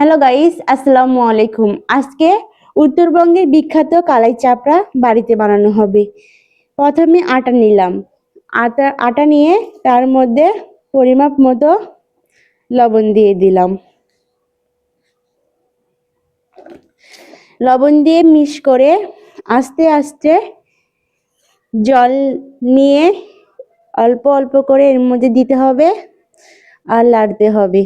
Hello guys, আসসালামু আলাইকুম। আজকে উত্তরবঙ্গের বিখ্যাত কালাই চাপড়া বাড়িতে বানানো হবে। প্রথমে আটা নিলাম। আটা নিয়ে তার মধ্যে পরিমাপ মতো লবণ দিয়ে দিলাম। লবণ দিয়ে মিক্স করে আস্তে আস্তে জল নিয়ে অল্প অল্প করে এর মধ্যে দিতে হবে আর নাড়তে হবে।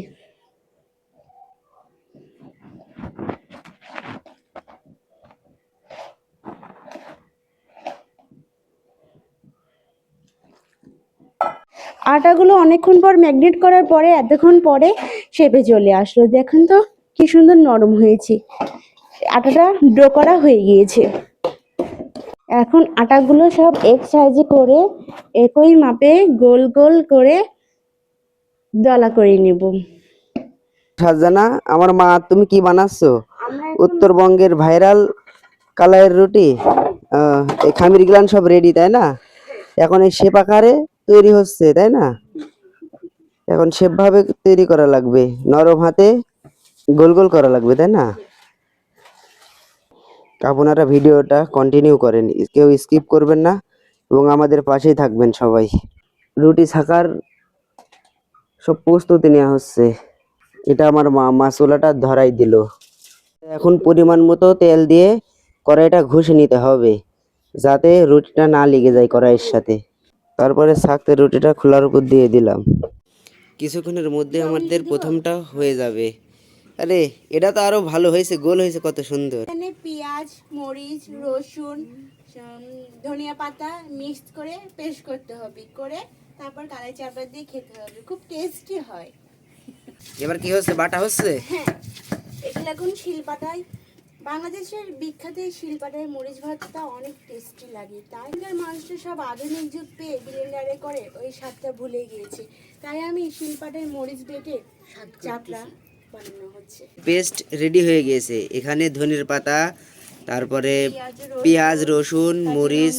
আটাগুলো অনেকক্ষণ পর ম্যাগনেট করার পরে এতক্ষণ পরে শেপে চলে আসলো। দেখুন তো কি সুন্দর নরম হয়েছে। আটাটা ডো করা হয়ে গিয়েছে। এখন আটাগুলো সব এক সাইজে করে একই মাপে গোল গোল করে দলা করে নেব। শাহজানা, আমার মা, তুমি কি বানাচ্ছো? উত্তরবঙ্গের ভাইরাল কালাইয়ের রুটি। এই খামির গুলান সব রেডি, তাই না? এখন এই শেপ আকারে তৈরি হচ্ছে, তাই না? এখন শেপ ভাবে তৈরি করা লাগবে, নরম হাতে গোল গোল করা লাগবে, তাই না? আপনারা ভিডিওটা কন্টিনিউ করেন, কেউ স্কিপ করবেন না এবং আমাদের পাশেই থাকবেন সবাই। রুটি ছাকার সব প্রস্তুতি নেওয়া হচ্ছে। এটা আমার মা মাছলাটা ধরাই দিল। এখন পরিমাণ মতো তেল দিয়ে কড়াইটা ঘষে নিতে হবে যাতে রুটিটা না লেগে যায় কড়াইয়ের সাথে। তারপরে ছাকতে রুটিটা খোলার উপর দিয়ে দিলাম। কিছুক্ষণের মধ্যে আমাদের প্রথমটা হয়ে যাবে। আরে এটা তো আরো ভালো হয়েছে, গোল হয়েছে, কত সুন্দর। এখানে পেঁয়াজ, মরিচ, রসুন, ধনিয়া পাতা মিক্স করে পেস্ট করতে হবে, করে তারপর কালাই চাপড়া দিয়ে খেতে হবে। খুব টেস্টি হয়। এবার কি হচ্ছে, বাটা হচ্ছে? হ্যাঁ, এগুলো এখন শিলপাটায়, বাংলাদেশের বিখ্যাত এই শিলপাটায় মরিচ ভাতটা অনেক টেস্টি লাগে। তাই মানুষটা সব আধুনিক যুগ পেয়ে ব্লেন্ডারে করে ওই স্বাদটা ভুলে গিয়েছে। তাই আমি শিলপাটায় মরিচ বেটে চাপড়া বানানো হচ্ছে। পেস্ট রেডি হয়ে গিয়েছে। এখানে ধনিয়ার পাতা, তারপরে পেঁয়াজ, রসুন, মরিচ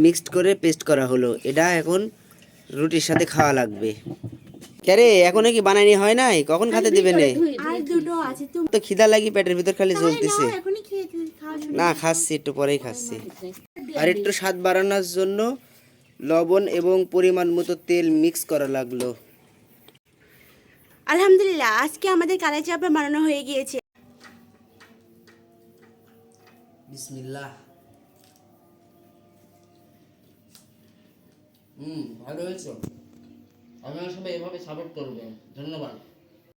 মিক্সড করে পেস্ট করা হলো। এটা এখন রুটির সাথে খাওয়া লাগবে। কেরে এখনো কি বানানি হয় নাই? কখন খেতে দিবে নে? আর দুটো আছে তো খিদা লাগি, পেটের ভিতর খালি জ্বলতেছে। এখনই খেয়ে খাওয়া। না, খাচ্ছি, একটু পরেই খাচ্ছি। আর একটু স্বাদ বাড়ানোর জন্য লবণ এবং পরিমাণ মতো তেল মিক্স করা লাগলো। আলহামদুলিল্লাহ, আজকে আমাদের কালাই চাপড়া বানানো হয়ে গিয়েছে। বিসমিল্লাহ। ভালো হয়েছে। আপনারা সবাই এভাবে সাপোর্ট করবেন। ধন্যবাদ।